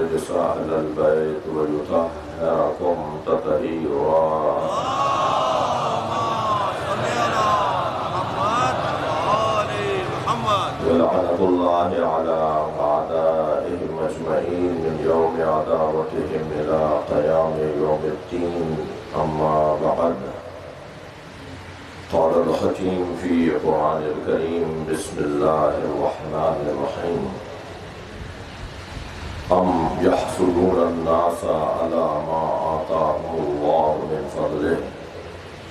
الرجس أهل البيت ويطهركم تطهيرا. ولعنة الله على أعدائهم أجمعين من يوم عداوتهم إلى قيام يوم الدين. أما بعد، قال الحكيم في القرآن الكريم: بسم الله الرحمن الرحيم. أم يحسدون الناس على ما آتاهم الله من فضله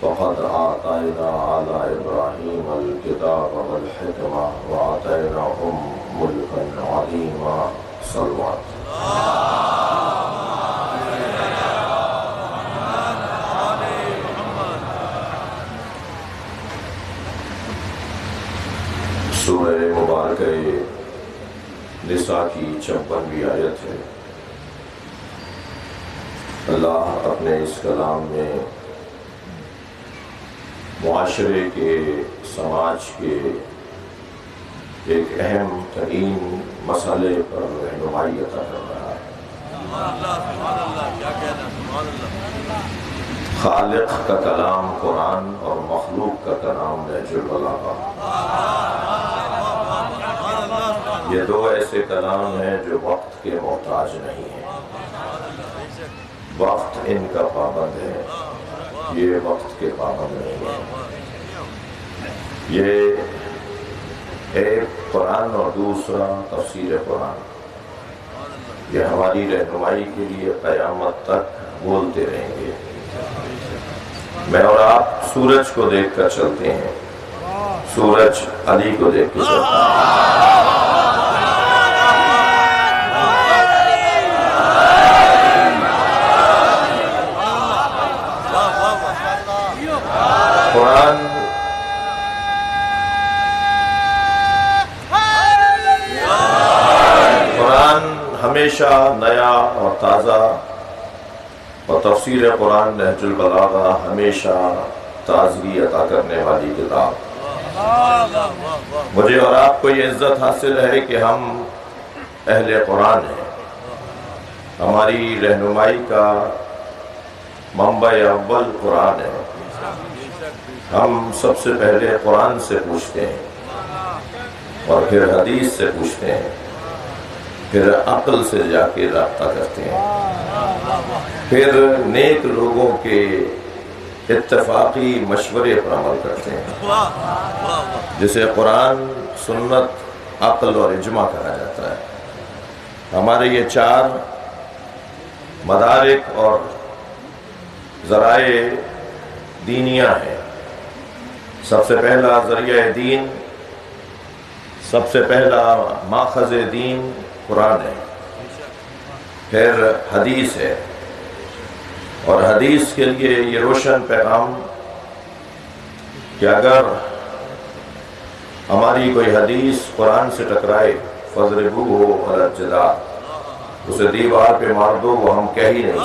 فقد آتينا على إبراهيم الكتاب والحكمة وآتيناهم ملكا عظيما. صلوات. سورہ مبارکہ نساء کی 56ویں آیت ہے۔ اللہ اپنے اس کلام میں معاشرے کے، سماج کے ایک اہم ترین مسئلے پر رہنمائی عطا کر رہا ہے۔ خالق کا کلام قرآن اور مخلوق کا کلام نہج البلاغہ، یہ دو ایسے کلام ہیں جو وقت کے محتاج نہیں ہیں۔ وقت ان کا پابند ہے، یہ وقت کے پابند نہیں ہے۔ یہ ایک قرآن اور دوسرا تفسیر قرآن، یہ ہماری رہنمائی کے لیے قیامت تک بولتے رہیں گے۔ میں اور آپ سورج کو دیکھ کر چلتے ہیں، سورج علی کو دیکھ کر چلتا ہے۔ قرآن ہمیشہ نیا اور تازہ، اور تفسیر قرآن نہج البلاغہ ہمیشہ تازگی عطا کرنے والی کتاب۔ مجھے اور آپ کو یہ عزت حاصل ہے کہ ہم اہل قرآن ہیں۔ ہماری رہنمائی کا منبع اول قرآن ہے۔ ہم سب سے پہلے قرآن سے پوچھتے ہیں، اور پھر حدیث سے پوچھتے ہیں، پھر عقل سے جا کے رابطہ کرتے ہیں، پھر نیک لوگوں کے اتفاقی مشورے پر عمل کرتے ہیں، جسے قرآن، سنت، عقل اور اجماع کہا جاتا ہے۔ ہمارے یہ 4 مدارک اور ذرائع دینیہ ہیں۔ سب سے پہلا ذریعہ دین، سب سے پہلا ماخذ دین قرآن ہے، پھر حدیث ہے، اور حدیث کے لیے یہ روشن پیغام کہ اگر ہماری کوئی حدیث قرآن سے ٹکرائے فَاضْرِبُوهُ عَلَى الْجِدَارِ، اسے دیوار پہ مار دو، وہ ہم کہہ ہی نہیں سکتے۔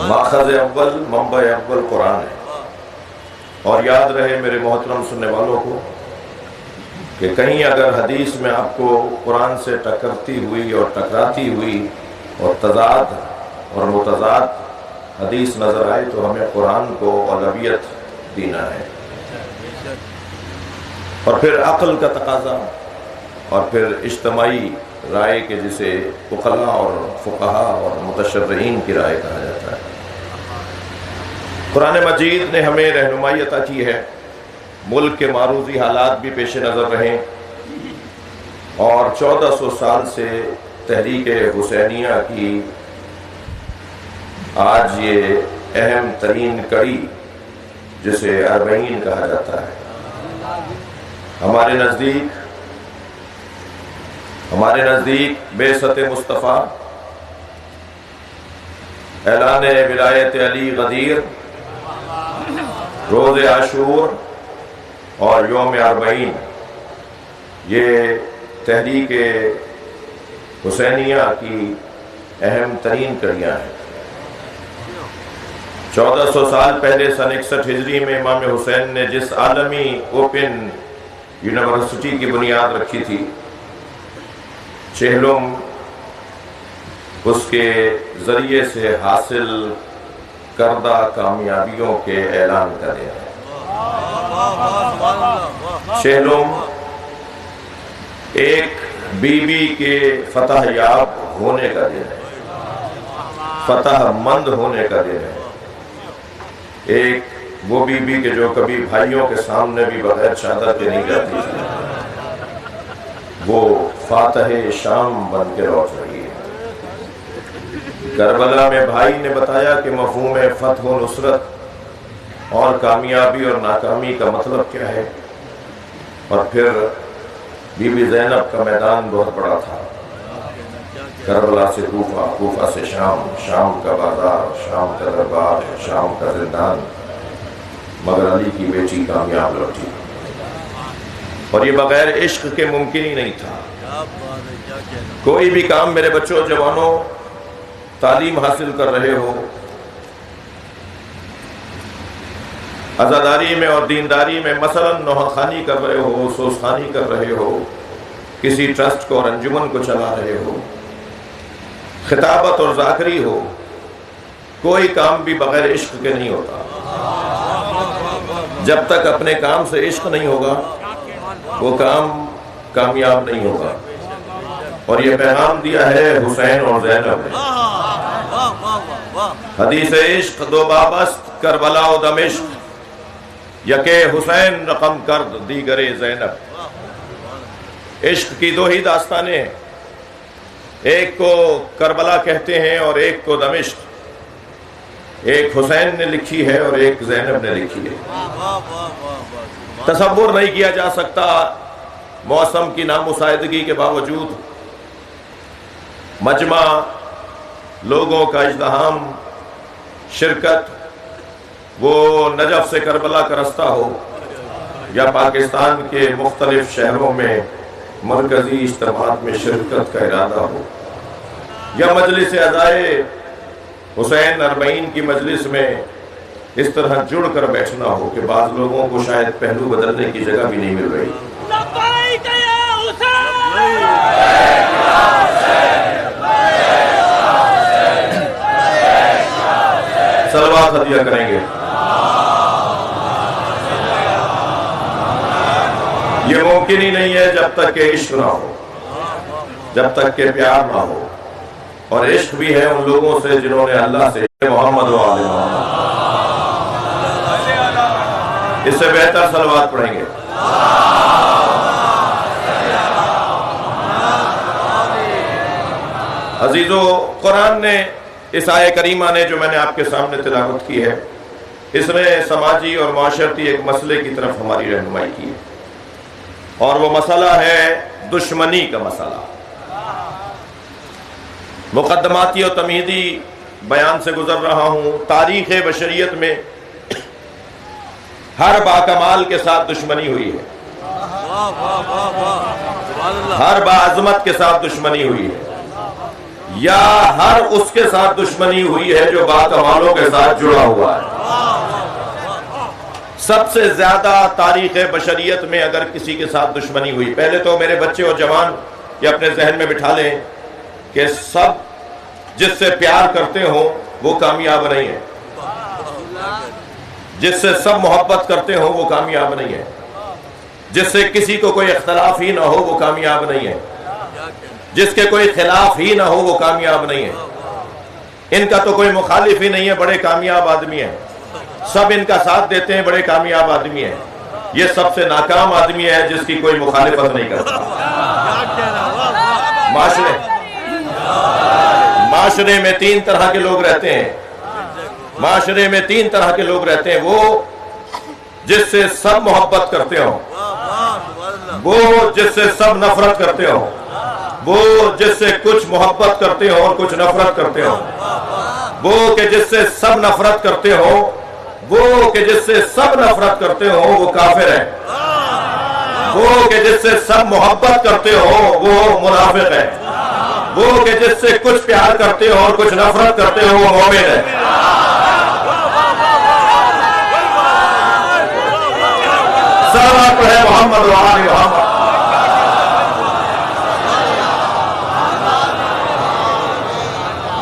ماخذ اول، منبع اول قرآن ہے۔ اور یاد رہے میرے محترم سننے والوں کو کہ کہیں اگر حدیث میں آپ کو قرآن سے ٹکرتی ہوئی اور ٹکراتی ہوئی اور تضاد اور متضاد حدیث نظر آئے تو ہمیں قرآن کو اولویت دینا ہے، اور پھر عقل کا تقاضا، اور پھر اجتماعی رائے کے جسے فقہاء اور فقہاء اور متشرعین کی رائے کہا جاتا ہے۔ قرآن مجید نے ہمیں رہنمائی عطا کی ہے۔ ملک کے معروضی حالات بھی پیش نظر رہیں، اور 1400 سال سے تحریک حسینیہ کی آج یہ اہم ترین کڑی جسے 40 کہا جاتا ہے، ہمارے نزدیک بعثت مصطفیٰ، اعلان ولایت علی غدیر، روز عاشور اور یوم 40 یہ تحریک حسینیہ کی اہم ترین کڑیاں ہیں۔ 1400 سال پہلے سن 61 ہجری میں امام حسین نے جس عالمی اوپن یونیورسٹی کی بنیاد رکھی تھی، چہلم اس کے ذریعے سے حاصل کردہ کامیابیوں کے اعلان کا دن ہے۔ چہلم ایک بی بی کے فتح یاب ہونے کا دن ہے، فتح مند ہونے کا دن ہے۔ ایک وہ بی بی کے جو کبھی بھائیوں کے سامنے بھی بغیر چادر کے نہیں جاتی تھی، وہ فاتح شام بن کے لوٹ رہی ہے۔ کربلا میں بھائی نے بتایا کہ مفہوم فتح و نصرت اور کامیابی اور ناکامی کا مطلب کیا ہے، اور پھر بی بی زینب کا میدان بہت بڑا تھا، کربلا سے کوفہ، کوفہ سے شام، شام کا بازار، شام کا دربار، شام کا زندان، مگر علی کی بیٹی کامیاب لوٹی، اور یہ بغیر عشق کے ممکن ہی نہیں تھا۔ کوئی بھی کام میرے بچوں جوانوں تعلیم حاصل کر رہے ہو، عزاداری میں اور دینداری میں، مثلا نوحہ خوانی کر رہے ہو، سوز خوانی کر رہے ہو، کسی ٹرسٹ کو اور انجمن کو چلا رہے ہو، خطابت اور ذاکری ہو، کوئی کام بھی بغیر عشق کے نہیں ہوتا۔ جب تک اپنے کام سے عشق نہیں ہوگا وہ کام کامیاب نہیں ہوگا، اور یہ پیغام دیا ہے حسین اور زینب نے۔ حدیث عشق دو بابست کربلا و دمشق، یکے حسین رقم کرد دیگرے زینب۔ عشق کی دو ہی داستانیں ہیں، ایک کو کربلا کہتے ہیں اور ایک کو دمشق، ایک حسین نے لکھی ہے اور ایک زینب نے لکھی ہے۔ تصور نہیں کیا جا سکتا موسم کی نامساعدگی کے باوجود مجمع، لوگوں کا ازدحام، شرکت، وہ نجف سے کربلا کا رستہ ہو یا پاکستان کے مختلف شہروں میں مرکزی اجتماعات میں شرکت کا ارادہ ہو، یا مجلس عزائے حسین اربعین کی مجلس میں اس طرح جڑ کر بیٹھنا ہو کہ بعض لوگوں کو شاید پہلو بدلنے کی جگہ بھی نہیں مل رہی۔ صلوات ہدیہ کریں گے۔ یہ ممکن ہی نہیں ہے جب تک کہ عشق نہ ہو، جب تک کہ پیار نہ ہو، اور عشق بھی ہے ان لوگوں سے جنہوں نے اللہ سے محمد و آل محمد۔ اس سے بہتر صلوات پڑھیں گے۔ عزیزو، قرآن نے اس آیہ کریمہ نے جو میں نے آپ کے سامنے تلاوت کی ہے، اس نے سماجی اور معاشرتی ایک مسئلے کی طرف ہماری رہنمائی کی ہے، اور وہ مسئلہ ہے دشمنی کا مسئلہ۔ مقدماتی اور تمہیدی بیان سے گزر رہا ہوں۔ تاریخ بشریت میں ہر باکمال کے ساتھ دشمنی ہوئی ہے، ہر باعظمت کے ساتھ دشمنی ہوئی ہے، یا ہر اس کے ساتھ دشمنی ہوئی ہے جو باکمالوں کے ساتھ جڑا ہوا ہے۔ سب سے زیادہ تاریخ بشریت میں اگر کسی کے ساتھ دشمنی ہوئی، پہلے تو میرے بچے اور جوان یہ اپنے ذہن میں بٹھا لیں کہ سب جس سے پیار کرتے ہوں وہ کامیاب نہیں ہے، جس سے سب محبت کرتے ہوں وہ کامیاب نہیں ہے، جس سے کسی کو کوئی اختلاف ہی نہ ہو وہ کامیاب نہیں ہے، جس کے کوئی خلاف ہی نہ ہو وہ کامیاب نہیں ہے۔ ان کا تو کوئی مخالف ہی نہیں ہے، بڑے کامیاب آدمی ہیں، سب ان کا ساتھ دیتے ہیں، بڑے کامیاب آدمی ہیں۔ یہ سب سے ناکام آدمی ہے جس کی کوئی مخالفت نہیں کرتا۔ معاشرے میں تین طرح کے لوگ رہتے ہیں، معاشرے میں تین طرح کے لوگ رہتے ہیں، وہ جس سے سب محبت کرتے ہوں، وہ جس سے سب نفرت کرتے ہوں، وہ جس سے کچھ محبت کرتے ہوں اور کچھ نفرت کرتے ہوں، وہ کہ جس سے سب نفرت کرتے ہوں، وہ کہ جس سے سب نفرت کرتے ہوں وہ کافر ہے، وہ کہ جس سے سب محبت کرتے ہوں وہ منافق ہے، وہ کہ جس سے کچھ پیار کرتے ہوں اور کچھ نفرت کرتے ہوں وہ مومن ہے۔ صلوات پڑھے محمد و آل محمد۔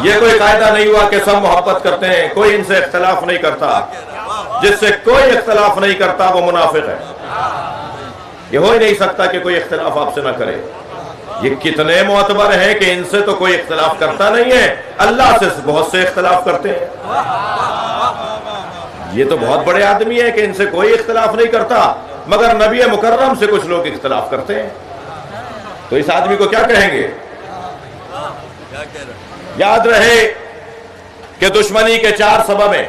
یہ کوئی قاعدہ نہیں ہوا کہ سب محبت کرتے ہیں، کوئی ان سے اختلاف نہیں کرتا. جس سے کوئی اختلاف نہیں کرتا وہ منافق ہے. یہ ہو ہی نہیں سکتا کہ کوئی اختلاف آپ سے نہ کرے. یہ کتنے معتبر ہیں کہ ان سے تو کوئی اختلاف کرتا نہیں ہے، اللہ سے بہت سے اختلاف کرتے ہیں. یہ تو بہت بڑے آدمی ہیں کہ ان سے کوئی اختلاف نہیں کرتا، مگر نبی مکرم سے کچھ لوگ اختلاف کرتے ہیں. تو اس آدمی کو کیا کہیں گے؟ یاد رہے کہ دشمنی کے 4 سبب ہیں.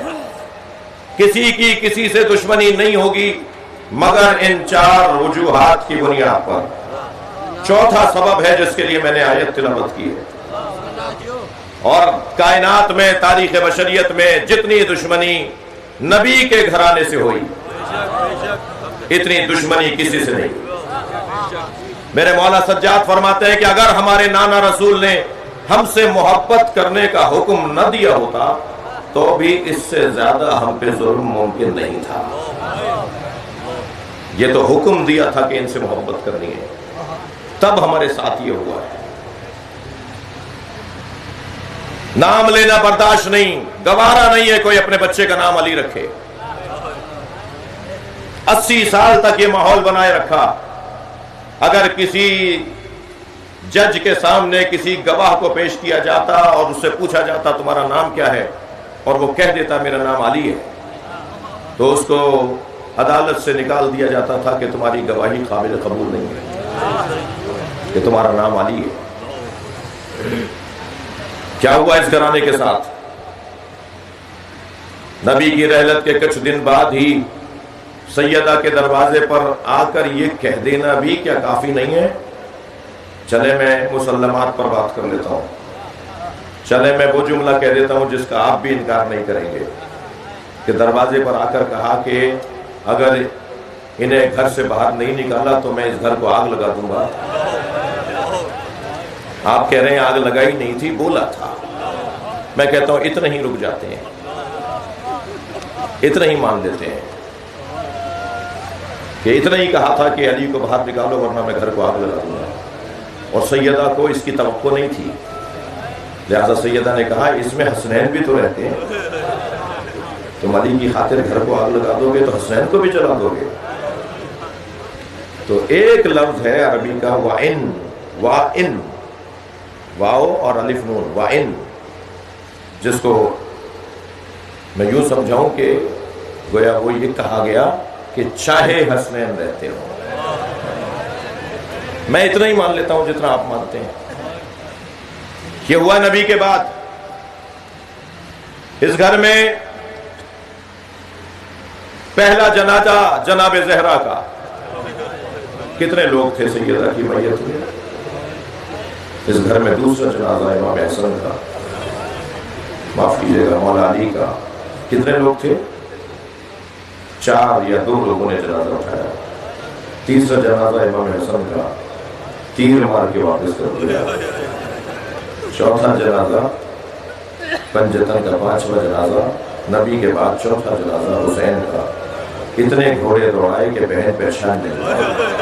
کسی کی کسی سے دشمنی نہیں ہوگی مگر ان 4 وجوہات کی بنیاد پر. چوتھا سبب ہے جس کے لیے میں نے آیت تلاوت کی ہے. اور کائنات میں، تاریخ بشریت میں جتنی دشمنی نبی کے گھرانے سے ہوئی، اتنی دشمنی کسی سے نہیں. میرے مولا سجاد فرماتے ہیں کہ اگر ہمارے نانا رسول نے ہم سے محبت کرنے کا حکم نہ دیا ہوتا تو بھی اس سے زیادہ ہم پہ ظلم ممکن نہیں تھا. یہ تو حکم دیا تھا کہ ان سے محبت کرنی ہے، تب ہمارے ساتھ یہ ہوا ہے. نام لینا برداشت نہیں، گوارا نہیں ہے کوئی اپنے بچے کا نام علی رکھے. 80 سال تک یہ ماحول بنائے رکھا. اگر کسی جج کے سامنے کسی گواہ کو پیش کیا جاتا اور اس سے پوچھا جاتا تمہارا نام کیا ہے، اور وہ کہہ دیتا میرا نام علی ہے، تو اس کو عدالت سے نکال دیا جاتا تھا کہ تمہاری گواہی قابل قبول نہیں ہے، کہ تمہارا نام علی ہے. کیا ہوا اس گھرانے کے ساتھ؟ نبی کی رحلت کے کچھ دن بعد ہی سیدہ کے دروازے پر آ کر یہ کہہ دینا بھی کیا کافی نہیں ہے؟ چلے میں مسلمات پر بات کر لیتا ہوں. چلے میں وہ جملہ کہہ دیتا ہوں جس کا آپ بھی انکار نہیں کریں گے، کہ دروازے پر آ کر کہا کہ اگر انہیں گھر سے باہر نہیں نکالا تو میں اس گھر کو آگ لگا دوں گا. آپ کہہ رہے ہیں آگ لگائی نہیں تھی، بولا تھا. میں کہتا ہوں اتنا ہی رک جاتے ہیں، اتنا ہی مان لیتے ہیں کہ اتنا ہی کہا تھا کہ علی کو باہر نکالو ورنہ میں گھر کو آگ لگا دوں گا. اور سیدہ کو اس کی توقع نہیں تھی، لہذا سیدہ نے کہا اس میں حسنین بھی تو رہتے ہیں، تم علی کی خاطر گھر کو آگ لگا دو گے تو حسنین کو بھی جلا دو گے. تو ایک لفظ ہے عربی کا وَإِن، وَإِن، واو اور الف نون، وَإِن، جس کو میں یوں سمجھاؤں کہ گویا وہ یہ کہا گیا کہ چاہے حسنین رہتے ہوں. میں اتنا ہی مان لیتا ہوں جتنا آپ مانتے ہیں. یہ ہوا نبی کے بعد. اس گھر میں پہلا جنازہ جناب زہرا کا. کتنے لوگ تھے سیدہ کی میت میں؟ اس گھر میں دوسرا جنازہ امام حسن کا، معاف کیجیے گا مولا علی کا. کتنے لوگ تھے؟ 4 یا 2 لوگوں نے جنازہ اٹھایا. تیسرا جنازہ امام حسن کا، تیر مار کے واپس کر دیا. چوتھا جنازہ پنجتن کا، 5واں جنازہ نبی کے بعد چوتھا جنازہ حسین کا. اتنے گھوڑے دوڑائے کہ بہن پہچان نہیں پائی.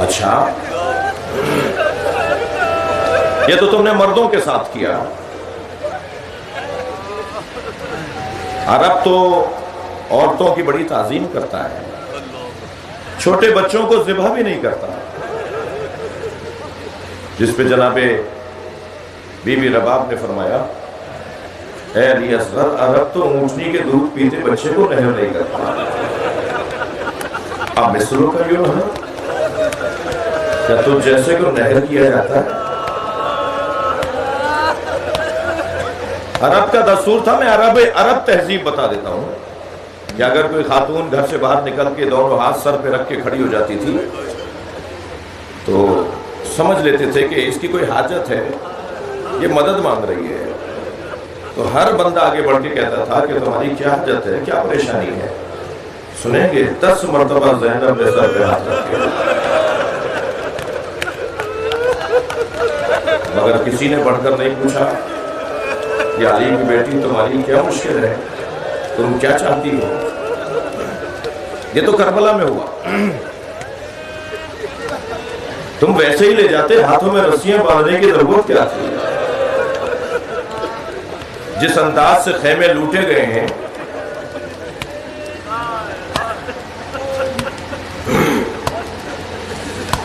اچھا یہ تو تم نے مردوں کے ساتھ کیا. عرب تو عورتوں کی بڑی تعظیم کرتا ہے، چھوٹے بچوں کو ذبح بھی نہیں کرتا. جس پہ جناب بی بی رباب نے فرمایا اے علی اصغر، عرب تو اونٹنی کے دودھ پیتے بچے کو نہر نہیں کرتا. اب مصروں کا یوں ہے کیا تو جیسے کو نہر کیا جاتا ہے؟ عرب کا دستور تھا. میں عرب تہذیب بتا دیتا ہوں کہ اگر کوئی خاتون گھر سے باہر نکل کے دونوں ہاتھ سر پہ رکھ کے کھڑی ہو جاتی تھی تو سمجھ لیتے تھے کہ اس کی کوئی حاجت ہے، یہ مدد مانگ رہی ہے. تو ہر بندہ آگے بڑھ کے کہتا تھا کہ تمہاری کیا حاجت ہے، کیا پریشانی ہے؟ سنیں گے 10 مرتبہ زینب نے سر پہ ہاتھ رکھے، مگر کسی نے بڑھ کر نہیں پوچھا کہ علی کی بیٹی تمہاری کیا مشکل ہے، تم کیا چاہتی ہو؟ یہ تو کربلا میں ہوا. تم ویسے ہی لے جاتے، ہاتھوں میں رسیاں باندھنے کی ضرورت کیا تھی؟ جس انداز سے خیمے لوٹے گئے ہیں،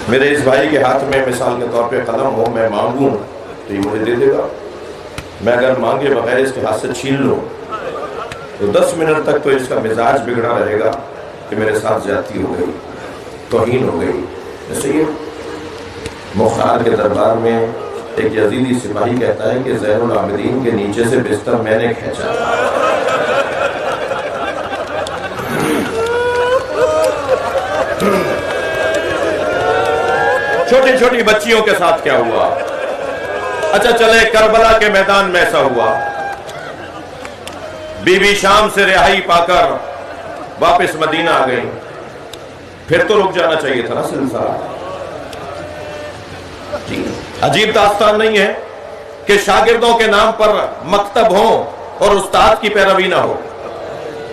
میرے اس بھائی کے ہاتھ میں مثال کے طور پہ قلم ہو، میں مانگوں تو یہ مجھے دے دے گا، میں اگر مانگے بغیر اس کے ہاتھ سے چھین لوں تو 10 منٹ تک تو اس کا مزاج بگڑا رہے گا کہ میرے ساتھ زیادتی ہو گئی، توہین ہو گئی۔ ایسے ہی مختار کے دربار میں ایک یزیدی سپاہی کہتا ہے کہ زین العابدین کے نیچے سے بستر میں نے کھینچا۔ چھوٹی چھوٹی بچیوں کے ساتھ کیا ہوا؟ اچھا چلے کربلا کے میدان میں ایسا ہوا، بی بی شام سے رہائی پا کر واپس مدینہ آ گئی، پھر تو رک جانا چاہیے تھا نا سلسلہ۔ عجیب داستان نہیں ہے کہ شاگردوں کے نام پر مکتب ہو اور استاد کی پیروی نہ ہو،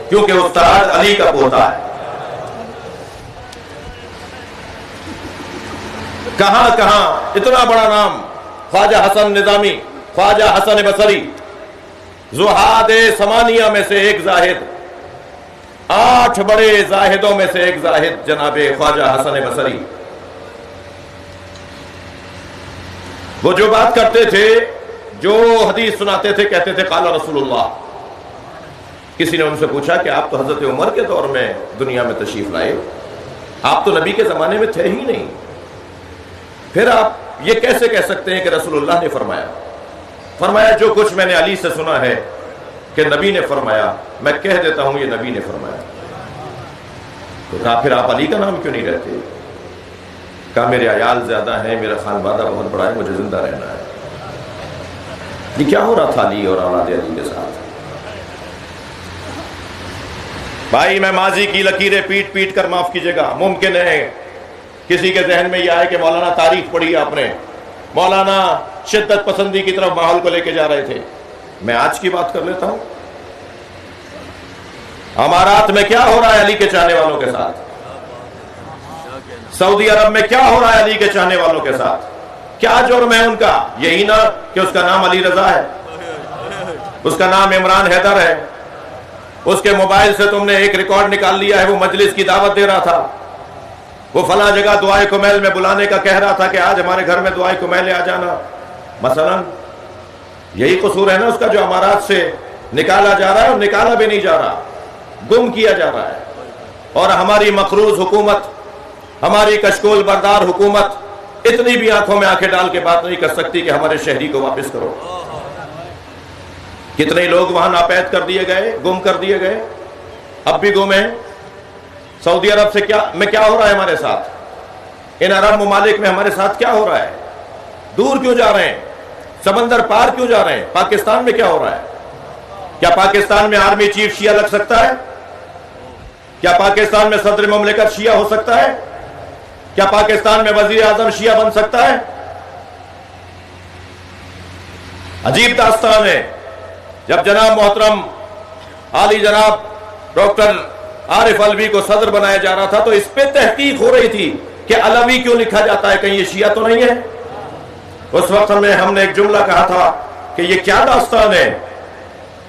کیونکہ استاد علی کا پوتا ہے۔ کہاں کہاں اتنا بڑا نام، خواجہ حسن نظامی، خواجہ حسن بصری، زہاد ثمانیہ میں سے ایک زاہد، 8 بڑے زاہدوں میں سے ایک زاہد جناب خواجہ حسن بصری۔ وہ جو بات کرتے تھے، جو حدیث سناتے تھے، کہتے تھے قال رسول اللہ۔ کسی نے ان سے پوچھا کہ آپ تو حضرت عمر کے دور میں دنیا میں تشریف لائے، آپ تو نبی کے زمانے میں تھے ہی نہیں، پھر آپ یہ کیسے کہہ سکتے ہیں کہ رسول اللہ نے فرمایا؟ فرمایا جو کچھ میں نے علی سے سنا ہے کہ نبی نے فرمایا، میں کہہ دیتا ہوں یہ نبی نے فرمایا۔ تو کہا پھر آپ علی کا نام کیوں نہیں رہتے؟ کہا میرے عیال زیادہ ہیں، میرا خانوادہ بہت بڑا ہے، مجھے زندہ رہنا ہے۔ یہ کیا ہو رہا تھا علی اور اولاد علی کے ساتھ؟ بھائی میں ماضی کی لکیریں پیٹ پیٹ کر معاف کیجئے گا، ممکن ہے کسی کے ذہن میں یہ آئے کہ مولانا تاریخ پڑھی آپ نے، مولانا شدت پسندی کی طرف ماحول کو لے کے جا رہے تھے۔ میں آج کی بات کر لیتا ہوں، امارات میں کیا ہو رہا ہے علی کے چاہنے والوں کے ساتھ؟ سعودی عرب میں کیا ہو رہا ہے علی کے چاہنے والوں کے ساتھ؟ کیا جرم ہے ان کا؟ یہی نہ کہ اس کا نام علی رضا ہے، اس کا نام عمران حیدر ہے، اس کے موبائل سے تم نے ایک ریکارڈ نکال لیا ہے، وہ مجلس کی دعوت دے رہا تھا، وہ فلاں جگہ دعائے کمیل میں بلانے کا کہہ رہا تھا کہ آج ہمارے گھر میں دعائے کمیل آ جانا مثلا۔ یہی قصور ہے نا اس کا، جو امارات سے نکالا جا رہا ہے اور نکالا بھی نہیں جا رہا، گم کیا جا رہا ہے۔ اور ہماری مقروض حکومت، ہماری کشکول بردار حکومت اتنی بھی آنکھوں میں آنکھیں ڈال کے بات نہیں کر سکتی کہ ہمارے شہری کو واپس کرو۔ کتنے لوگ وہاں ناپید کر دیے گئے، گم کر دیے گئے، اب بھی گم ہیں۔ سعودی عرب سے کیا ہو رہا ہے ہمارے ساتھ؟ ان عرب ممالک میں ہمارے ساتھ کیا ہو رہا ہے؟ دور کیوں جا رہے ہیں؟ سمندر پار کیوں جا رہے ہیں؟ پاکستان میں کیا ہو رہا ہے؟ کیا پاکستان میں آرمی چیف شیعہ لگ سکتا ہے؟ کیا پاکستان میں صدر مملکت شیعہ ہو سکتا ہے؟ کیا پاکستان میں وزیر اعظم شیعہ بن سکتا ہے؟ عجیب داستان ہے۔ جب جناب محترم عالی جناب ڈاکٹر عارف علوی کو صدر بنایا جا رہا تھا تو اس پہ تحقیق ہو رہی تھی کہ علوی کیوں لکھا جاتا ہے، کہیں یہ شیعہ تو نہیں ہے؟ اس وقت ہم نے ایک جملہ کہا تھا کہ یہ کیا داستان ہے؟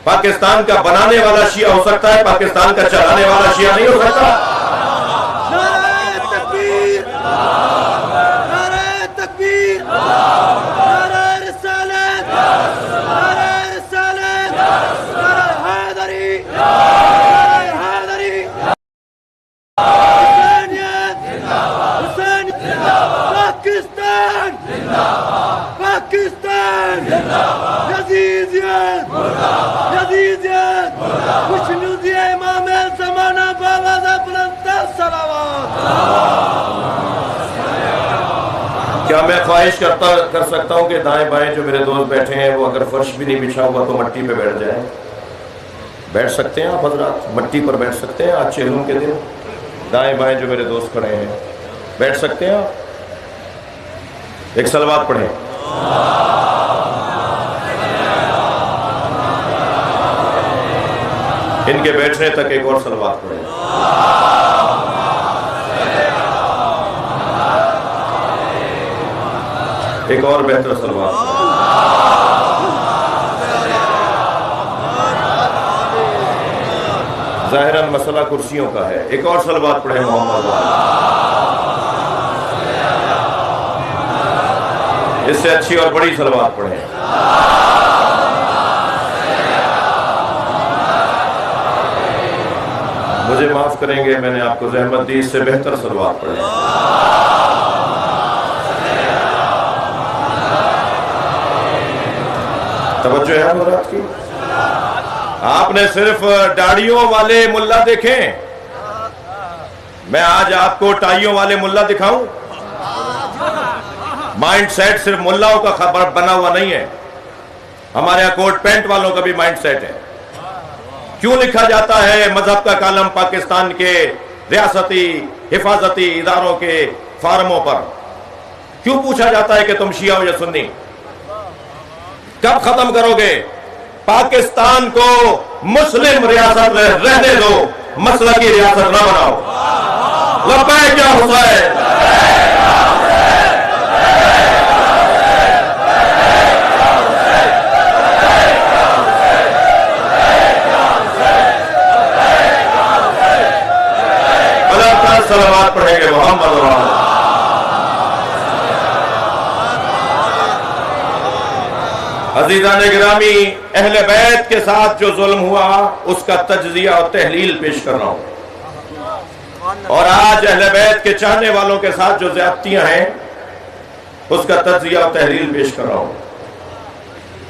پاکستان کا بنانے والا شیعہ ہو سکتا ہے، پاکستان کا چلانے والا شیعہ نہیں ہو سکتا۔ نعرہ تکبیر، نعرہ تکبیر، نعرہ رسالت، نعرہ رسالت، نعرہ حیدری، نعرہ حیدری، حسینیت، حسینیت، پاکستان، پاکستان، یزیدیت، یزیدیت، خوشنودی امام زمانہ باواز بلند صلوات۔ کیا میں خواہش کر سکتا ہوں کہ دائیں بائیں جو میرے دوست بیٹھے ہیں وہ اگر فرش بھی نہیں بچھا ہوا تو مٹی پہ بیٹھ جائیں؟ بیٹھ سکتے ہیں آپ حضرات؟ مٹی پر بیٹھ سکتے ہیں آج چہلم کے دن؟ دائیں بائیں جو میرے دوست کھڑے ہیں بیٹھ سکتے ہیں آپ؟ ایک صلوات پڑھیں۔ ان کے بیٹھنے تک ایک اور صلوات پڑھیں۔ ایک اور بہتر صلوات ظاہراً مسئلہ کرسیوں کا ہے، ایک اور صلوات پڑھیں محمد اس سے اچھی اور بڑی صلوات پڑھیں۔ مجھے معاف کریں گے، میں نے آپ کو زحمت دی، اس سے بہتر صلوات پڑھیں۔ توجہ ہے حضرات کی؟ آپ نے صرف داڑھیوں والے ملا دیکھیں، میں آج آپ کو ٹائیوں والے ملا دکھاؤں؟ مائنڈ سیٹ صرف ملاؤں کا خبر بنا ہوا نہیں ہے، ہمارے یہاں کوٹ پینٹ والوں کا بھی مائنڈ سیٹ ہے۔ کیوں لکھا جاتا ہے مذہب کا کالم پاکستان کے ریاستی حفاظتی اداروں کے فارموں پر؟ کیوں پوچھا جاتا ہے کہ تم شیعہ ہو یا سنی؟ کب ختم کرو گے؟ پاکستان کو مسلم ریاست رہنے دو، مسئلہ کی ریاست نہ بناؤ۔ لبیک یا حسین۔ صلوات پڑھیں گے محمد عزیزان گرامی، اہل بیت کے ساتھ جو ظلم ہوا اس کا تجزیہ اور تحلیل پیش کر رہا ہوں، اور آج اہل بیت کے چاہنے والوں کے ساتھ جو زیادتیاں ہیں اس کا تجزیہ اور تحلیل پیش کر رہا ہوں۔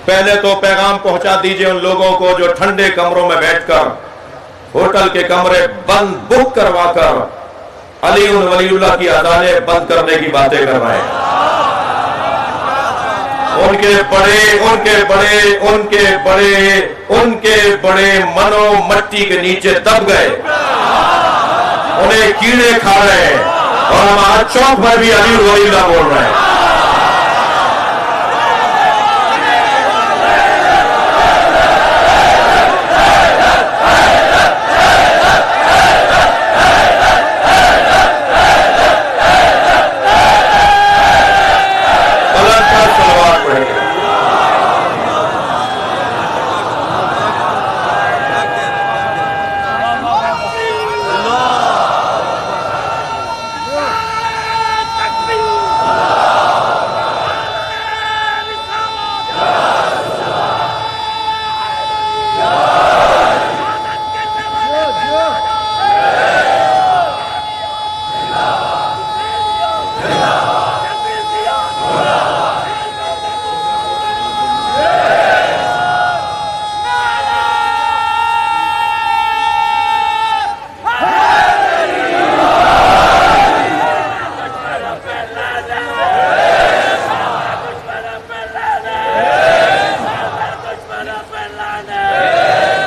پہلے تو پیغام پہنچا دیجئے ان لوگوں کو جو ٹھنڈے کمروں میں بیٹھ کر ہوٹل کے کمرے بند بک کروا کر علی ولی اللہ کی اذانیں بند کرنے کی باتیں کر رہے ہیں۔ ان کے بڑے منو مٹی کے نیچے دب گئے، انہیں کیڑے کھا رہے ہیں، اور ہم آج چوک پر بھی علی ولی اللہ بول رہے ہیں۔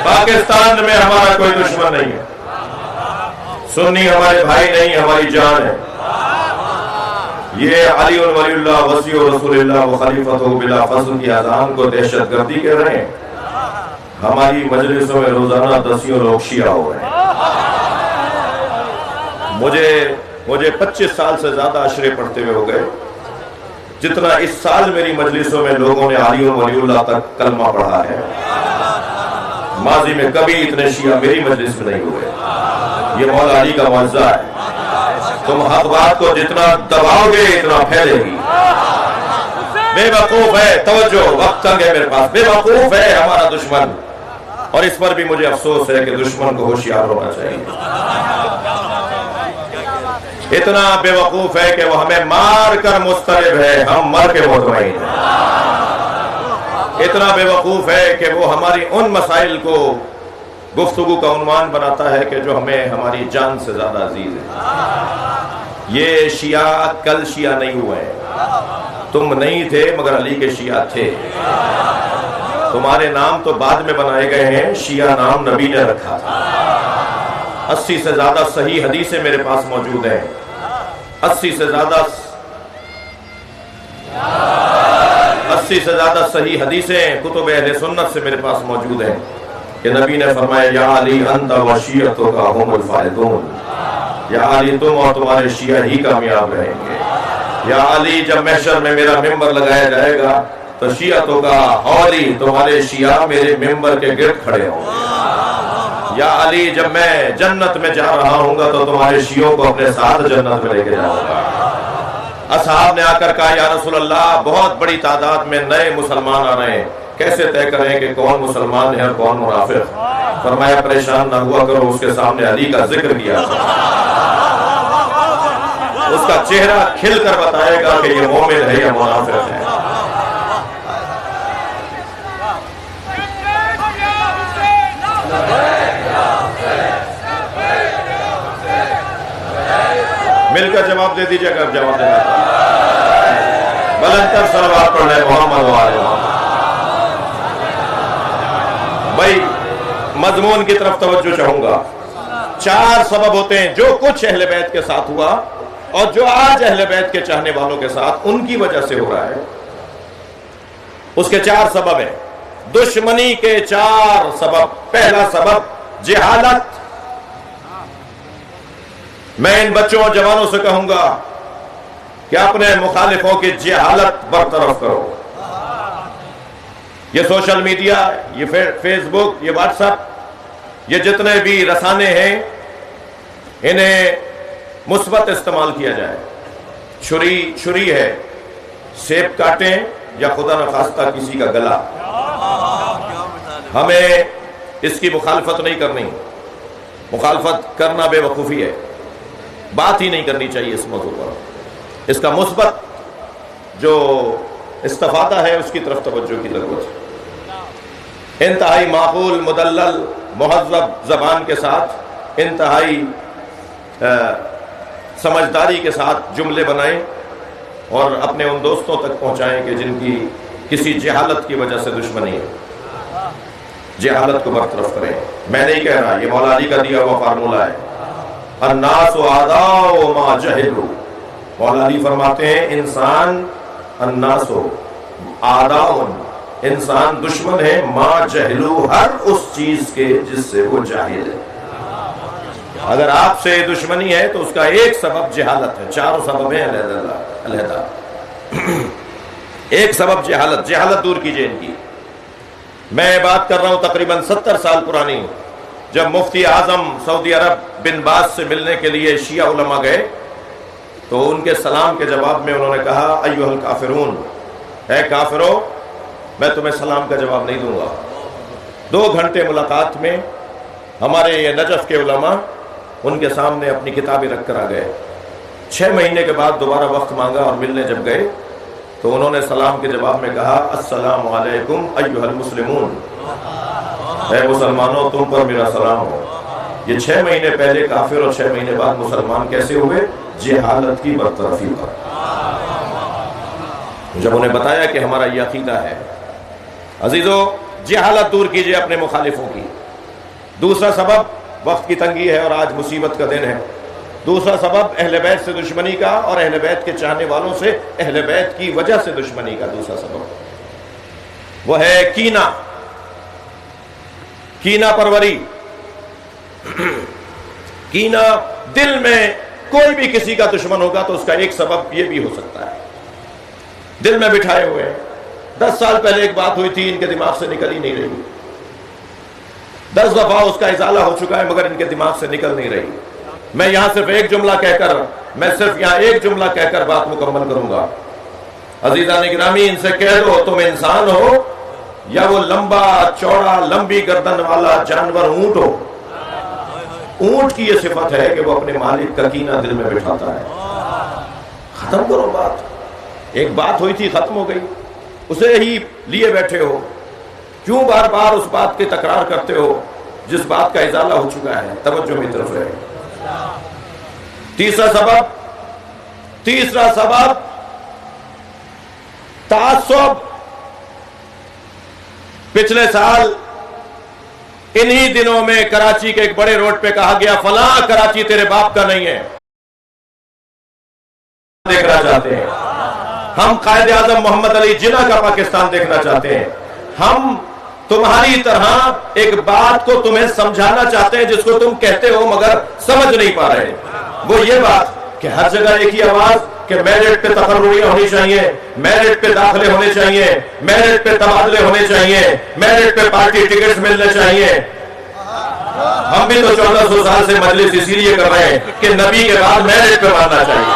پاکستان میں ہمارا کوئی دشمن نہیں ہے، سنی ہمارے بھائی نہیں، ہماری جان ہے۔ یہ علی ولی اللہ وصی رسول اللہ و خلیفۃ بلا فضل کی اذان کو دہشت گردی کہہ رہے ہیں۔ ہماری مجلسوں میں روزانہ دسیوں لوگ شیعہ ہو رہے ہیں۔ مجھے 25 سال سے زیادہ عشرے پڑھتے ہوئے ہو گئے، جتنا اس سال میری مجلسوں میں لوگوں نے علی ولی اللہ تک کلمہ پڑھا ہے، ماضی میں کبھی اتنے شیعہ میری مجلس میں نہیں ہوئے۔ یہ مولا علی کا معجزہ ہے، تم حق بات کو جتنا دباؤ گے اتنا پھیلے گی۔ بے وقوف ہے، توجہ، وقت تنگ ہے میرے پاس، بے وقوف ہے ہمارا دشمن، اور اس پر بھی مجھے افسوس ہے کہ دشمن کو ہوشیار ہونا چاہیے۔ اتنا بے وقوف ہے کہ وہ ہمیں مار کر مسترب ہے، ہم مر کے مطمئن ہیں۔ اتنا بے وقوف ہے کہ وہ ہماری ان مسائل کو گفتگو کا عنوان بناتا ہے کہ جو ہمیں ہماری جان سے زیادہ عزیز ہے۔ یہ شیعہ کل شیعہ نہیں ہوئے ہیں، تم نہیں تھے مگر علی کے شیعہ تھے۔ تمہارے نام تو بعد میں بنائے گئے ہیں، شیعہ نام نبی نے رکھا تھا۔ 80 سے زیادہ صحیح حدیثیں میرے پاس موجود ہیں، 80 سے زیادہ صحیح حدیثیں کتب اہل سنت سے میرے پاس موجود ہیں کہ نبی نے فرمایا یا علی انت و شیعتک ہم الفائزون، یا علی تم اور تمہارے شیعہ ہی کامیاب رہیں گے۔ یا علی جب محشر میں میرا ممبر لگایا جائے گا تو شیعتوں کا حولی تمہارے شیعہ میرے ممبر کے گرد کھڑے ہوں گے۔ یا علی جب میں جنت میں جا رہا ہوں گا تو تمہارے شیعوں کو اپنے ساتھ جنت میں لے کے جاؤں گا۔ اصحاب نے آ کر کہا یا رسول اللہ بہت بڑی تعداد میں نئے مسلمان آ رہے ہیں، کیسے طے کریں کہ کون مسلمان ہے اور کون منافق؟ فرمایا پریشان نہ ہوا کرو، اس کے سامنے علی کا ذکر کیا، اس کا چہرہ کھل کر بتائے گا کہ یہ مومن ہے یا منافق ہے۔ مل کر جواب دے دیجیے گا، جواب دینا بلند تر صلوات پڑھ رہے محمد و آل محمد۔ بھائی مضمون کی طرف توجہ چاہوں گا۔ 4 سبب ہوتے ہیں جو کچھ اہل بیت کے ساتھ ہوا اور جو آج اہل بیت کے چاہنے والوں کے ساتھ ان کی وجہ سے ہو رہا ہے، اس کے 4 سبب ہیں، دشمنی کے 4 سبب۔ پہلا سبب جہالت۔ میں ان بچوں اور جوانوں سے کہوں گا کہ اپنے مخالفوں کی جہالت برطرف کرو۔ یہ سوشل میڈیا، یہ فیس بک، یہ واٹس ایپ، یہ جتنے بھی رسانے ہیں انہیں مثبت استعمال کیا جائے۔ چھری ہے، سیب کاٹیں یا خدا نخواستہ کسی کا گلا، ہمیں اس کی مخالفت نہیں کرنی۔ مخالفت کرنا بے وقوفی ہے، بات ہی نہیں کرنی چاہیے اس موضوع پر۔ اس کا مثبت جو استفادہ ہے اس کی طرف توجہ کی ضرورت ہے۔ انتہائی معقول، مدلل، مہذب زبان کے ساتھ، انتہائی سمجھداری کے ساتھ جملے بنائیں اور اپنے ان دوستوں تک پہنچائیں کہ جن کی کسی جہالت کی وجہ سے دشمنی ہے۔ جہالت کو برطرف کریں۔ میں نہیں کہہ رہا، یہ مولا علی کا دیا ہوا فارمولہ ہے، الناس اعداء ما جہلوا۔ مولا علی فرماتے ہیں انسان الناس اعداء، انسان دشمن ہے، ما جہلوا، ہر اس چیز کے جس سے وہ جاہل ہے۔ اگر آپ سے دشمنی ہے تو اس کا ایک سبب جہالت ہے، 4 سبب ہیں علیحدہ۔ ایک سبب جہالت دور کیجئے ان کی۔ میں بات کر رہا ہوں تقریباً 70 سال پرانی، جب مفتی اعظم سعودی عرب بن باز سے ملنے کے لیے شیعہ علماء گئے تو ان کے سلام کے جواب میں انہوں نے کہا ایھا الکافرون، اے کافرو، میں تمہیں سلام کا جواب نہیں دوں گا۔ 2 گھنٹے ملاقات میں ہمارے یہ نجف کے علماء ان کے سامنے اپنی کتابیں رکھ کر آ گئے۔ 6 مہینے کے بعد دوبارہ وقت مانگا اور ملنے جب گئے تو انہوں نے سلام کے جواب میں کہا السلام علیکم ایھا المسلمون، اے مسلمانوں تم پر میرا سلام ہو۔ یہ 6 مہینے پہلے کافر اور 6 مہینے بعد مسلمان کیسے ہوئے؟ جہالت کی برطرفی پر۔ جب انہیں بتایا کہ ہمارا یہ عقیدہ ہے۔ عزیزو، جہالت دور کیجئے اپنے مخالفوں کی۔ دوسرا سبب، وقت کی تنگی ہے اور آج مصیبت کا دن ہے، دوسرا سبب اہل بیت سے دشمنی کا اور اہل بیت کے چاہنے والوں سے اہل بیت کی وجہ سے دشمنی کا دوسرا سبب وہ ہے کینہ، کینہ پروری۔ کینہ، دل میں کوئی بھی کسی کا دشمن ہوگا تو اس کا ایک سبب یہ بھی ہو سکتا ہے، دل میں بٹھائے ہوئے ہیں۔ 10 سال پہلے ایک بات ہوئی تھی، ان کے دماغ سے نکل ہی نہیں رہی، 10 دفعہ اس کا ازالہ ہو چکا ہے مگر ان کے دماغ سے نکل نہیں رہی۔ میں یہاں صرف ایک جملہ کہہ کر بات مکمل کروں گا۔ عزیزان گرامی، ان سے کہہ دو تم انسان ہو یا وہ لمبا چوڑا لمبی گردن والا جانور اونٹ ہو۔ اونٹ کی یہ صفت ہے کہ وہ اپنے مالک کا کینہ دل میں بٹھاتا ہے۔ ختم کرو بات، ایک بات ہوئی تھی ختم ہو گئی، اسے ہی لیے بیٹھے ہو، کیوں بار بار اس بات کی تکرار کرتے ہو جس بات کا ازالہ ہو چکا ہے؟ توجہ کی طرف رہے۔ تیسرا سبب تعصب۔ پچھلے سال انہی دنوں میں کراچی کے ایک بڑے روڈ پہ کہا گیا فلاں کراچی تیرے باپ کا نہیں ہے۔ دیکھنا چاہتے ہیں ہم قائد اعظم محمد علی جناح کا پاکستان دیکھنا چاہتے ہیں۔ ہم تمہاری طرح ایک بات کو تمہیں سمجھانا چاہتے ہیں جس کو تم کہتے ہو مگر سمجھ نہیں پا رہے، وہ یہ بات کہ ہر جگہ ایک ہی آواز کہ میرٹ پہ تقرریاں ہونی چاہیے، میرٹ پہ داخلے ہونے چاہیے، میرٹ پہ تبادلے ہونے چاہیے، میرٹ پہ پارٹی ٹکٹس ملنے چاہیے۔ ہم بھی تو 1400 سال سے مجلس اسی لیے کر رہے ہیں کہ نبی کے بعد میرٹ پہ ماننا چاہیے۔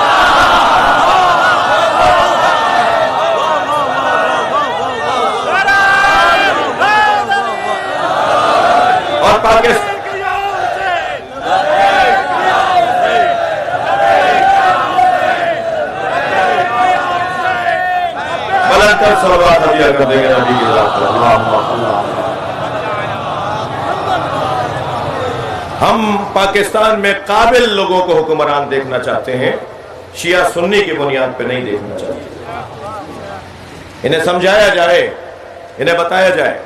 اور پاکستان بلند کر صلوات عطیہ کر دیں گے نبی کی ذات پر۔ ہم پاکستان میں قابل لوگوں کو حکمران دیکھنا چاہتے ہیں، شیعہ سنی کی بنیاد پہ نہیں دیکھنا چاہتے۔ انہیں سمجھایا جائے، انہیں بتایا جائے۔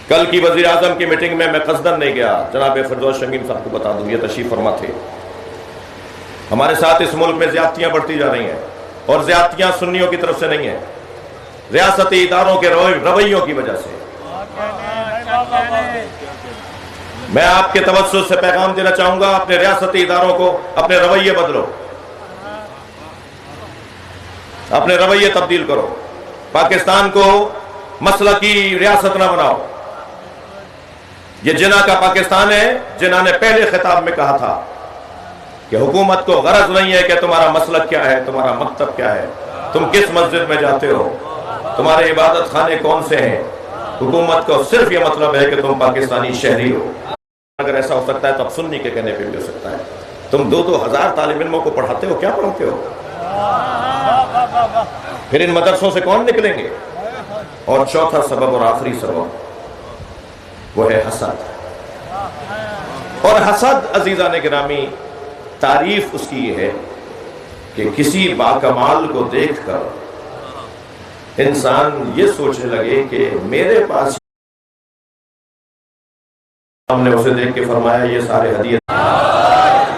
کل کی وزیر اعظم کی میٹنگ میں قصدن نہیں گیا، جناب فردوس شمیم صاحب کو بتا دوں یہ تشریف فرما تھے۔ ہمارے ساتھ اس ملک میں زیادتیاں بڑھتی جا رہی ہیں، اور زیادتیاں سنیوں کی طرف سے نہیں ہیں، ریاستی اداروں کے رویوں کی وجہ سے۔ میں آپ کے توسط سے پیغام دینا چاہوں گا، اپنے ریاستی اداروں کو اپنے رویے بدلو، اپنے رویے تبدیل کرو، پاکستان کو مسلکی ریاست نہ بناؤ۔ یہ جناح کا پاکستان ہے۔ جناح نے پہلے خطاب میں کہا تھا کہ حکومت کو غرض نہیں ہے کہ تمہارا مسلک کیا ہے، تمہارا مکتب کیا ہے، تم کس مسجد میں جاتے ہو، تمہارے عبادت خانے کون سے ہیں۔ حکومت کو صرف یہ مطلب ہے کہ تم پاکستانی شہری ہو۔ اگر ایسا ہو سکتا ہے تو اب سنی کے کہنے پہ بھی ہو سکتا ہے۔ تم 2,000 طالب علموں کو پڑھاتے ہو، کیا پڑھاتے ہو؟ پھر ان مدرسوں سے کون نکلیں گے؟ اور چوتھا سبب اور آخری سبب وہ ہے حسد۔ اور حسد عزیزان گرامی، تعریف اس کی یہ ہے کہ کسی باکمال کو دیکھ کر انسان یہ سوچنے لگے کہ میرے پاس، ہم نے اسے دیکھ کے فرمایا یہ سارے ہدیے۔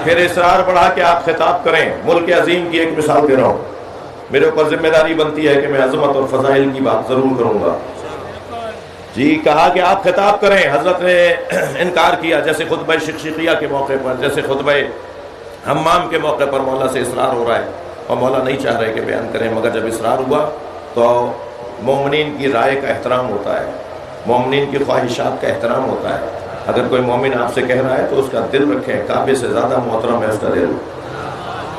پھر اصرار بڑھا کہ آپ خطاب کریں۔ ملک عظیم کی ایک مثال دے رہا ہوں، میرے اوپر ذمہ داری بنتی ہے کہ میں عظمت اور فضائل کی بات ضرور کروں گا۔ جی کہا کہ آپ خطاب کریں۔ حضرت نے انکار کیا، جیسے خطبہ شقشقیہ کے موقع پر، جیسے خطبہ حمام کے موقع پر مولا سے اصرار ہو رہا ہے اور مولا نہیں چاہ رہے کہ بیان کریں، مگر جب اصرار ہوا تو مومنین کی رائے کا احترام ہوتا ہے، مومنین کی خواہشات کا احترام ہوتا ہے۔ اگر کوئی مومن آپ سے کہہ رہا ہے تو اس کا دل رکھیں، کعبے سے زیادہ محترم ہے اس کا دل۔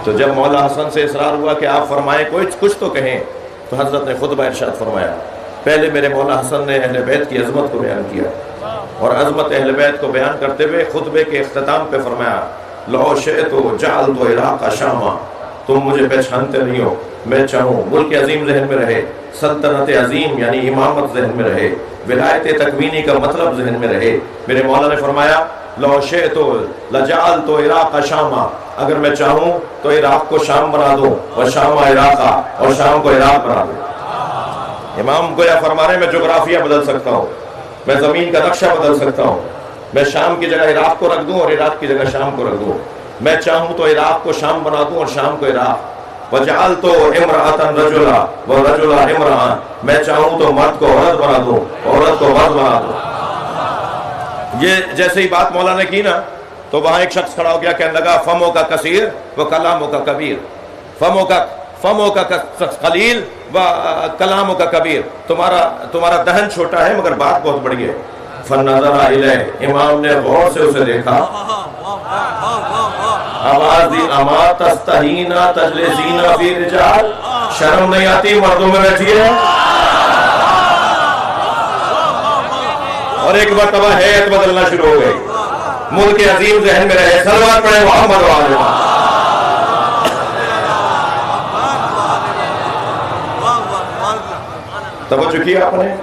تو جب مولا حسن سے اصرار ہوا کہ آپ فرمائیں، کچھ تو کہیں، تو حضرت نے خطبہ ارشاد فرمایا۔ پہلے میرے مولا حسن نے اہل بیت کی عظمت کو بیان کیا، اور عظمت اہل بیت کو بیان کرتے ہوئے خطبے کے اختتام پہ فرمایا، لو شئت جعلت عراق شاما، تم مجھے پہچانتے نہیں ہو، میں چاہوں ملک عظیم ذہن میں رہے، سلطنت عظیم یعنی امامت ذہن میں رہے، ولایت تکوینی کا مطلب ذہن میں رہے۔ میرے مولا نے فرمایا، لو شئت لجعلت عراق شاما، اگر میں چاہوں تو عراق کو شام بنا دوں، اور شام عراقہ، اور شام کو عراق بنا دوں۔ امام گویا فرما رہے ہیں میں جغرافیہ بدل سکتا ہوں، میں زمین کا نقشہ بدل سکتا ہوں، میں شام کی جگہ عراق کو رکھ دوں اور عراق کی جگہ شام کو رکھ دوں، میں چاہوں تو عراق کو شام بنا دوں اور شام کو عراق، وجعلت امرأة رجلا ورجلا امرأة، میں چاہوں تو مرد کو عورت بنا دوں، عورت کو مرد بنا دوں۔ یہ جیسے ہی بات مولا نے کی نا تو وہاں ایک شخص کھڑا ہو گیا، کہنے لگا فموں کا کثیر و کلاموں کا کبیر، فموں کا قلیل و کلاموں کا کبیر، تمہارا دہن چھوٹا ہے مگر بات بہت بڑی ہے۔ فنظر الیہ، امام نے غور سے اسے دیکھا، آواز دی، اما تستحینا تجلسینا فی رجال، شرم نہیں آتی مردوں میں بیٹھی ہے؟ اور ایک مرتبہ حیت بدلنا شروع ہو گئی، ملک عظیم ذہن میں رہے، صلوات پڑھے محمد و آل محمد۔ توجہ کیا آپ نے؟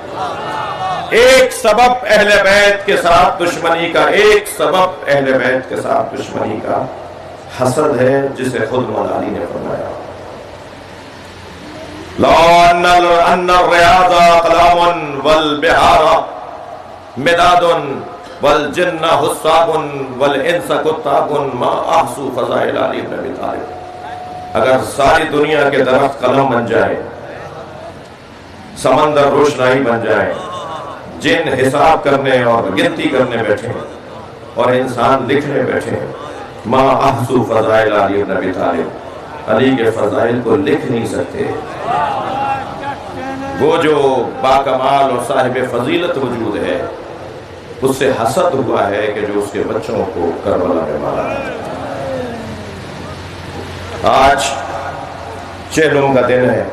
ایک سبب اہل بیت کے ساتھ دشمنی کا، ایک سبب اہل بیت کے ساتھ دشمنی کا حسد ہے، جسے خود مولا علی نے فرمایا، لو ان الریاض اقلام والبحار مداد والجن حساب والانس کتاب ما احصوا فضائل علی بن ابی طالب۔ اگر ساری دنیا کے درخت قلم بن جائیں، سمندر روشنائی بن جائیں، جن حساب کرنے اور گنتی کرنے بیٹھے اور انسان لکھنے بیٹھے، ما احصوا فضائل علی بن ابی طالب، علی کے فضائل کو لکھ نہیں سکتے۔ وہ جو باکمال اور صاحب فضیلت وجود ہے، اس سے حسد ہوا ہے کہ جو اس کے بچوں کو کربلا میں مارا ہے۔ آج چہلوں کا دن ہے۔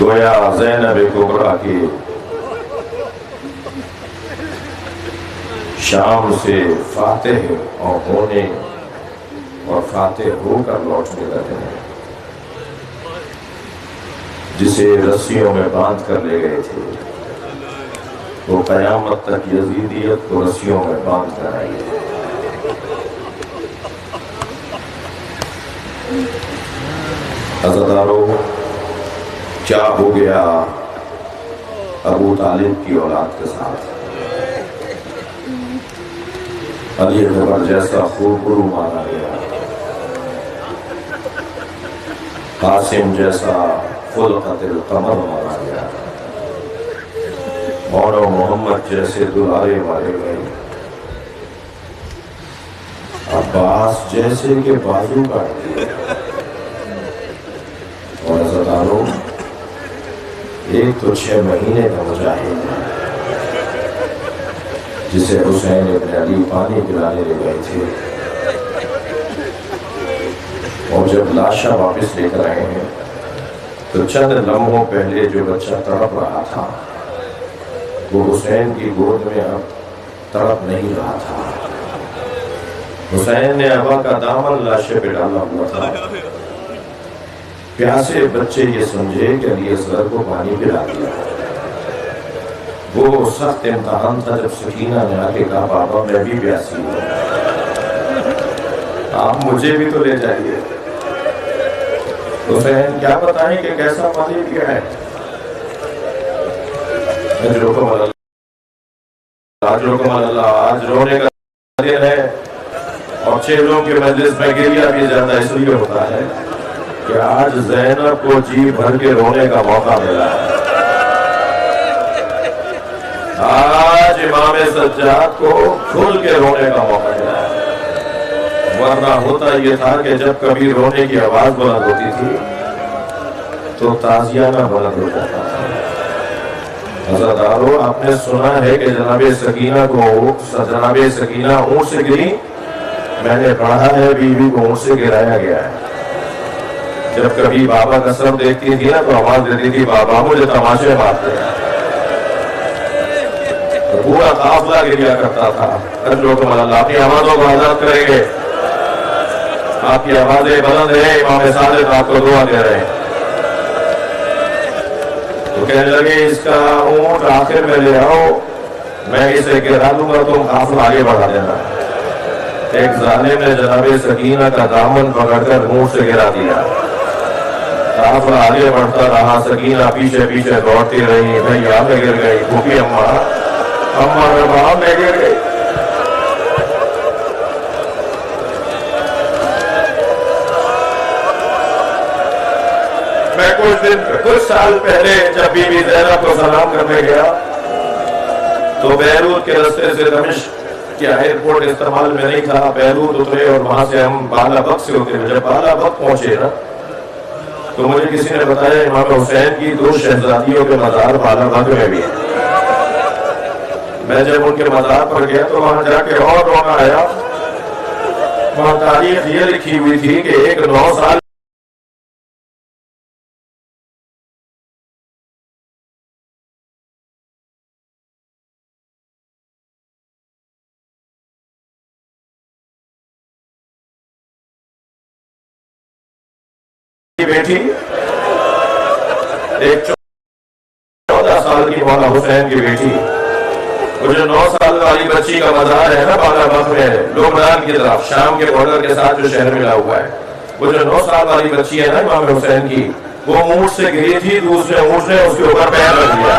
گویا زینب کبریٰ کی شام سے فاتح اور ہونے اور فاتح ہو کر لوٹنے کا دن ہے، جسے رسیوں میں باندھ کر لے گئے تھے، وہ قیامت تک یزیدیت کو رسیوں میں باندھ کر آئی ہے۔ عزادارو، کیا ہو گیا ابو طالب کی اولاد کے ساتھ؟ علی اکبر جیسا خوب گرو مانا گیا، قاسم جیسا خلقت القمر مانا گیا، اور محمد جیسے دلارے مارے گئے، عباس جیسے کہ بازو کاٹ دیے۔ اور عزادارو، ایک تو 6 مہینے کا مجاہد ہے جسے حسین ابن علی پانی پلانے لے گئے تھے، اور جب لاشا واپس لے کر آئے ہیں تو چند لمحوں پہلے جو بچہ تڑپ رہا تھا وہ حسین کی گود میں اب تڑپ نہیں رہا تھا۔ حسین نے ابا کا دامن لاشے پہ ڈالا ہوا تھا۔ پیاسے بچے یہ سمجھے کہ علی اصغر کو پانی پلا دیا۔ وہ سخت امتحان تھا جب سکینہ نے آ کے کہا بابا میں بھی پیاسی ہوں، آپ مجھے بھی تو لے جائیے۔ حسین کیا بتائیں کہ کیسا پانی پیا ہے؟ آج رونے کا دن ہے، اور چہلوں کے مجلس میں گریہ بھی زیادہ اس لیے ہوتا ہے کہ آج زینب کو جی بھر کے رونے کا موقع ملا ہے۔ آج امام سجاد کو کھل کے رونے کا موقع ملا ہے، ورنہ ہوتا یہ تھا کہ جب کبھی رونے کی آواز بلند ہوتی تھی تو تازیانہ بلند ہو جاتا تھا۔ عزادارو، آپ نے سنا ہے کہ جناب سکینہ اونٹ سے گری؟ میں نے پڑھا ہے بیوی کو اونٹ سے گرایا گیا ہے۔ جب کبھی بابا کا سر دیکھتی تھی نا تو آواز دیتی تھی بابا مجھے تماشے مارتے ہیں، پورا قافلہ گریا کرتا تھا۔ اللہ اپنی آوازوں کو آزاد کریں گے، آپ کی آوازیں بلند ہیں، امام صادق آپ کو دعا دے رہے ہیں۔ تو کہنے لگے اس کا اونٹ آخر میں لے آؤ، میں اسے گرا دوں گا، تم قافلہ آگے بڑھا دینا۔ ایک ظالم نے جناب سکینہ کا دامن پکڑ کر اونٹ سے گرا دیا، قافلہ آگے بڑھتا رہا، سکینہ پیچھے پیچھے دوڑتی رہی، بھیا میں گر گئی، پھوپھی اماں میں گر گئی۔ میں کچھ سال پہلے جب بی بی زینب کو سلام کرنے گیا تو بیروت کے راستے سے دمشق کیا ایئرپورٹ استعمال میں نہیں تھا، بیروت اترے اور وہاں سے ہم بالا بک سے اترے۔ جب بالا بک پہنچے نا تو مجھے کسی نے بتایا امام حسین کی 2 شہزادیوں کے مزار بالا بک میں بھی ہیں۔ میں جب ان کے مزار پر گیا تو وہاں جا کے اور رونا آیا۔ وہاں تاریخ یہ لکھی ہوئی تھی کہ ایک 9 سال بیٹی، ایک 14 سال کی مولا حسین کی بیٹی، وہ جو 9 سال والی بچی کا مزار ہے نا بالا بک میں لبنان کی طرف شام کے بارڈر کے ساتھ جو شہر ملا ہوا ہے، وہ جو 9 سال والی بچی ہے نا امام حسین کی، وہ اونٹ سے گری تھی، دوسرے اونٹ نے اس کے اوپر پیر رکھ دیا۔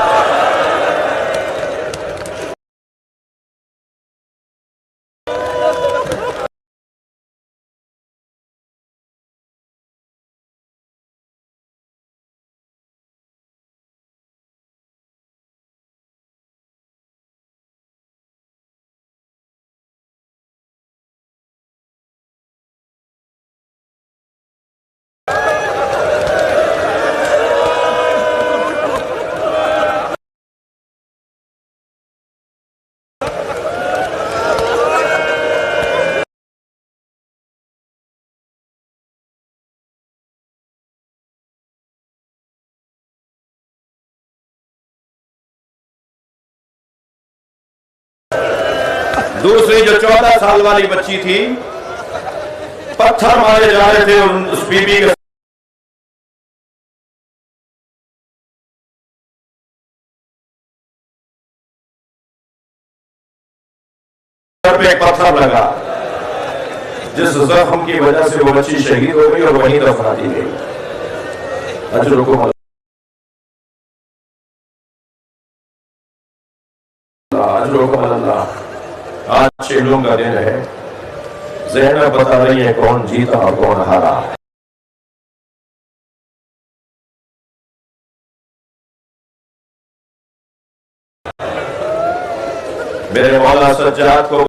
دوسری جو 14 سال والی بچی تھی، پتھر مارے جا رہے تھے اس بی بی کے سر پہ ایک پتھر لگا، جس زخم کی وجہ سے وہ بچی شہید ہو گئی اور وہیں دفنا دی گئی۔ اجرکم اللہ، اجرکم اللہ۔ آج شہیدوں کا دن ہے، زینب بتا رہی ہے کون جیتا اور کون ہارا۔ میرے مولا سجاد کو